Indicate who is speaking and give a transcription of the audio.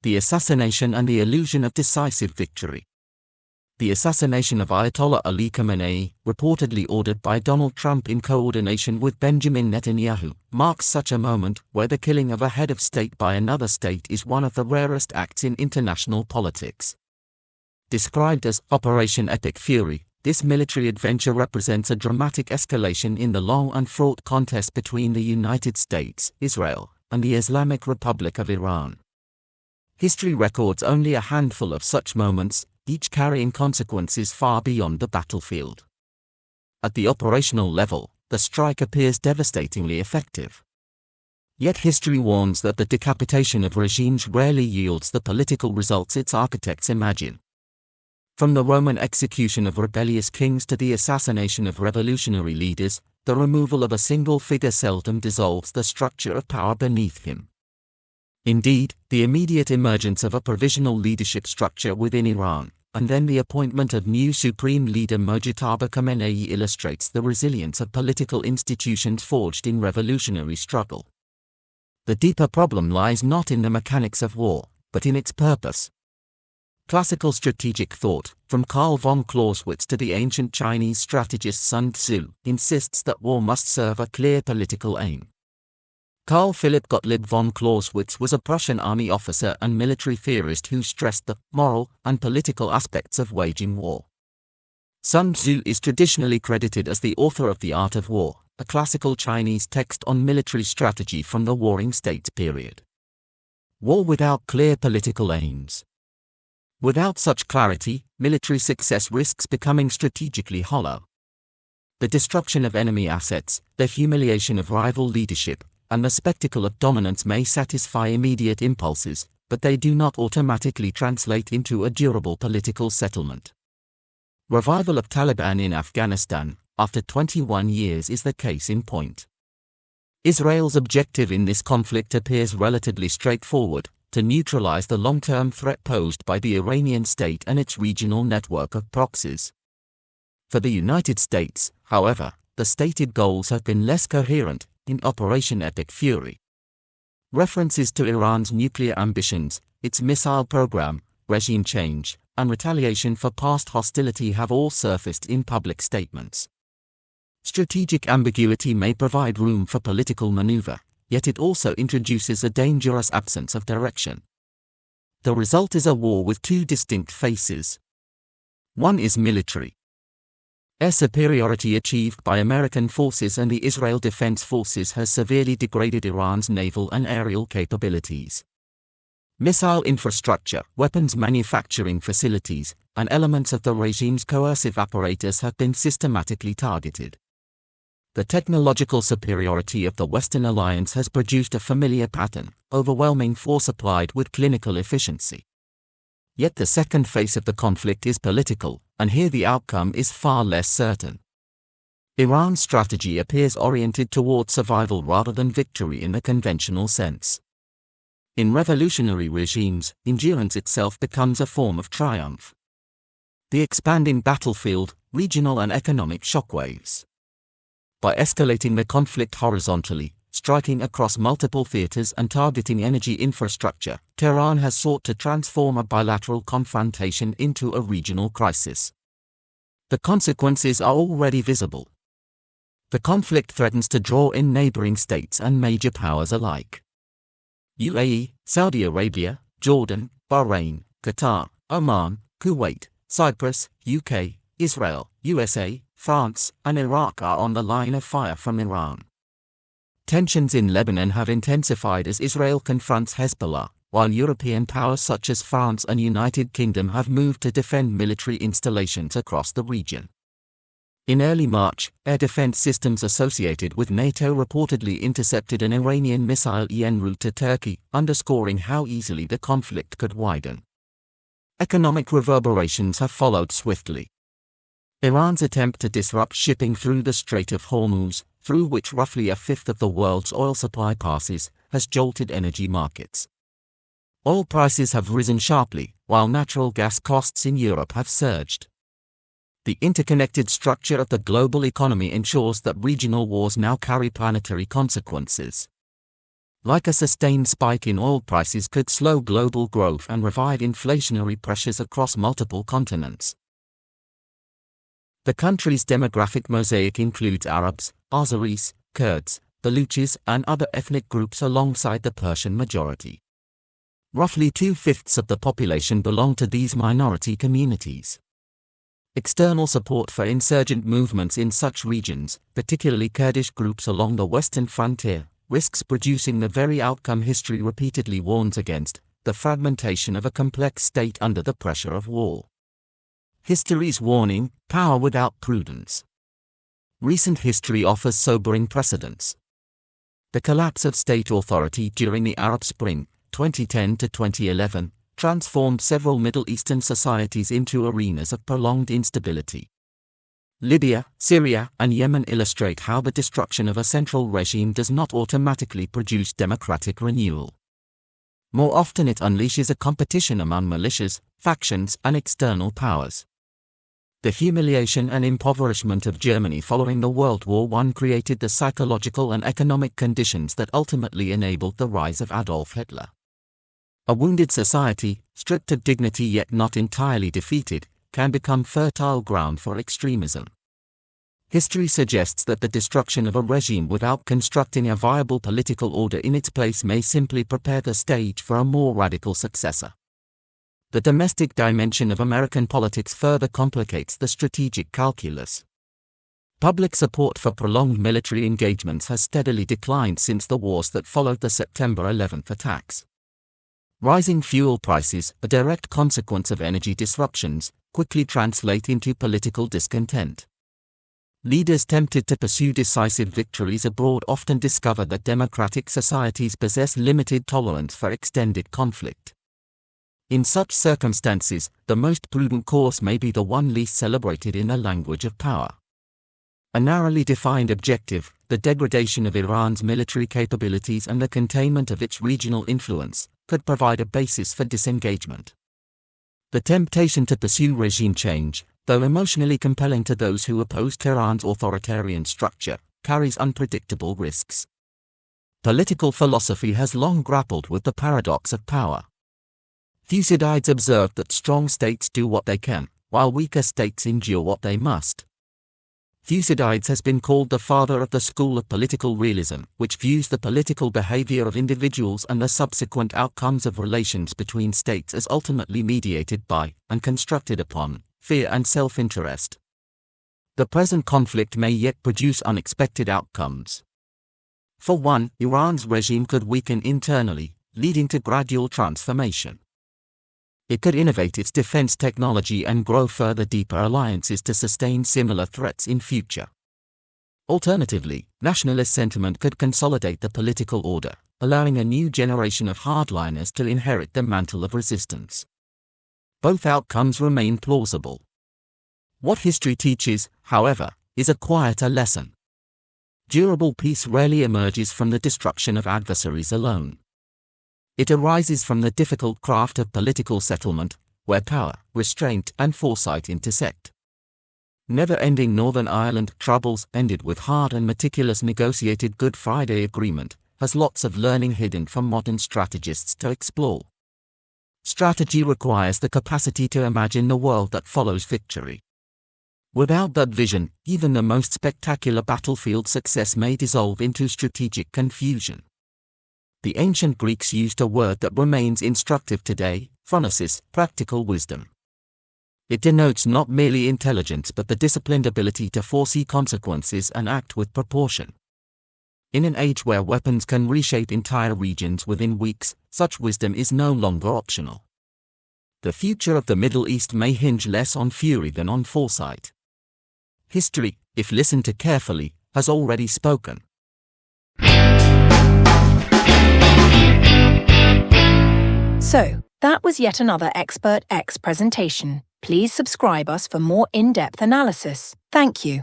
Speaker 1: The assassination and the illusion of decisive victory. The assassination of Ayatollah Ali Khamenei, reportedly ordered by Donald Trump in coordination with Benjamin Netanyahu, marks such a moment where the killing of a head of state by another state is one of the rarest acts in international politics. Described as Operation Epic Fury, this military adventure represents a dramatic escalation in the long and fraught contest between the United States, Israel, and the Islamic Republic of Iran. History records only a handful of such moments, each carrying consequences far beyond the battlefield. At the operational level, the strike appears devastatingly effective. Yet history warns that the decapitation of regimes rarely yields the political results its architects imagine. From the Roman execution of rebellious kings to the assassination of revolutionary leaders, the removal of a single figure seldom dissolves the structure of power beneath him. Indeed, the immediate emergence of a provisional leadership structure within Iran, and then the appointment of new Supreme Leader Mojtaba Khamenei illustrates the resilience of political institutions forged in revolutionary struggle. The deeper problem lies not in the mechanics of war, but in its purpose. Classical strategic thought, from Karl von Clausewitz to the ancient Chinese strategist Sun Tzu, insists that war must serve a clear political aim. Carl Philipp Gottlieb von Clausewitz was a Prussian army officer and military theorist who stressed the moral and political aspects of waging war. Sun Tzu is traditionally credited as the author of The Art of War, a classical Chinese text on military strategy from the Warring States period. War without clear political aims. Without such clarity, military success risks becoming strategically hollow. The destruction of enemy assets, the humiliation of rival leadership, and the spectacle of dominance may satisfy immediate impulses, but they do not automatically translate into a durable political settlement. Revival of Taliban in Afghanistan, after 21 years, is the case in point. Israel's objective in this conflict appears relatively straightforward: to neutralize the long-term threat posed by the Iranian state and its regional network of proxies. For the United States, however, the stated goals have been less coherent. In Operation Epic Fury, references to Iran's nuclear ambitions, its missile program, regime change, and retaliation for past hostility have all surfaced in public statements. Strategic ambiguity may provide room for political maneuver, yet it also introduces a dangerous absence of direction. The result is a war with two distinct faces. One is military. Air superiority achieved by American forces and the Israel Defense Forces has severely degraded Iran's naval and aerial capabilities. Missile infrastructure, weapons manufacturing facilities, and elements of the regime's coercive apparatus have been systematically targeted. The technological superiority of the Western alliance has produced a familiar pattern: overwhelming force applied with clinical efficiency. Yet the second phase of the conflict is political, and here the outcome is far less certain. Iran's strategy appears oriented toward survival rather than victory in the conventional sense. In revolutionary regimes, endurance itself becomes a form of triumph. The expanding battlefield, regional and economic shockwaves. By escalating the conflict horizontally, striking across multiple theaters and targeting energy infrastructure, Tehran has sought to transform a bilateral confrontation into a regional crisis. The consequences are already visible. The conflict threatens to draw in neighboring states and major powers alike. UAE, Saudi Arabia, Jordan, Bahrain, Qatar, Oman, Kuwait, Cyprus, UK, Israel, USA, France, and Iraq are on the line of fire from Iran. Tensions in Lebanon have intensified as Israel confronts Hezbollah, while European powers such as France and United Kingdom have moved to defend military installations across the region. In early March, air defense systems associated with NATO reportedly intercepted an Iranian missile en route to Turkey, underscoring how easily the conflict could widen. Economic reverberations have followed swiftly. Iran's attempt to disrupt shipping through the Strait of Hormuz, through which roughly a fifth of the world's oil supply passes, has jolted energy markets. Oil prices have risen sharply, while natural gas costs in Europe have surged. The interconnected structure of the global economy ensures that regional wars now carry planetary consequences. like a sustained spike in oil prices could slow global growth and revive inflationary pressures across multiple continents. The country's demographic mosaic includes Arabs, Azeris, Kurds, Baluchis, and other ethnic groups alongside the Persian majority. Roughly 2/5 of the population belong to these minority communities. External support for insurgent movements in such regions, particularly Kurdish groups along the western frontier, risks producing the very outcome history repeatedly warns against, the fragmentation of a complex state under the pressure of war. History's warning: power without prudence. Recent history offers sobering precedents. The collapse of state authority during the Arab Spring, 2010 to 2011, transformed several Middle Eastern societies into arenas of prolonged instability. Libya, Syria, and Yemen illustrate how the destruction of a central regime does not automatically produce democratic renewal. More often it unleashes a competition among militias, factions, and external powers. The humiliation and impoverishment of Germany following the World War I created the psychological and economic conditions that ultimately enabled the rise of Adolf Hitler. A wounded society, stripped of dignity yet not entirely defeated, can become fertile ground for extremism. History suggests that the destruction of a regime without constructing a viable political order in its place may simply prepare the stage for a more radical successor. The domestic dimension of American politics further complicates the strategic calculus. Public support for prolonged military engagements has steadily declined since the wars that followed the September 11 attacks. Rising fuel prices, a direct consequence of energy disruptions, quickly translate into political discontent. Leaders tempted to pursue decisive victories abroad often discover that democratic societies possess limited tolerance for extended conflict. In such circumstances, the most prudent course may be the one least celebrated in the language of power. A narrowly defined objective, the degradation of Iran's military capabilities and the containment of its regional influence, could provide a basis for disengagement. The temptation to pursue regime change, though emotionally compelling to those who oppose Tehran's authoritarian structure, carries unpredictable risks. Political philosophy has long grappled with the paradox of power. Thucydides observed that strong states do what they can, while weaker states endure what they must. Thucydides has been called the father of the school of political realism, which views the political behavior of individuals and the subsequent outcomes of relations between states as ultimately mediated by, and constructed upon, fear and self-interest. The present conflict may yet produce unexpected outcomes. For one, Iran's regime could weaken internally, leading to gradual transformation. It could innovate its defense technology and grow further deeper alliances to sustain similar threats in future. Alternatively, nationalist sentiment could consolidate the political order, allowing a new generation of hardliners to inherit the mantle of resistance. Both outcomes remain plausible. What history teaches, however, is a quieter lesson. Durable peace rarely emerges from the destruction of adversaries alone. It arises from the difficult craft of political settlement, where power, restraint, and foresight intersect. Never-ending Northern Ireland troubles ended with hard and meticulous negotiated Good Friday Agreement, has lots of learning hidden from modern strategists to explore. Strategy requires the capacity to imagine the world that follows victory. Without that vision, even the most spectacular battlefield success may dissolve into strategic confusion. The ancient Greeks used a word that remains instructive today, phronesis, practical wisdom. It denotes not merely intelligence but the disciplined ability to foresee consequences and act with proportion. In an age where weapons can reshape entire regions within weeks, such wisdom is no longer optional. The future of the Middle East may hinge less on fury than on foresight. History, if listened to carefully, has already spoken.
Speaker 2: So, that was yet another Expert X presentation. Please subscribe us for more in-depth analysis. Thank you.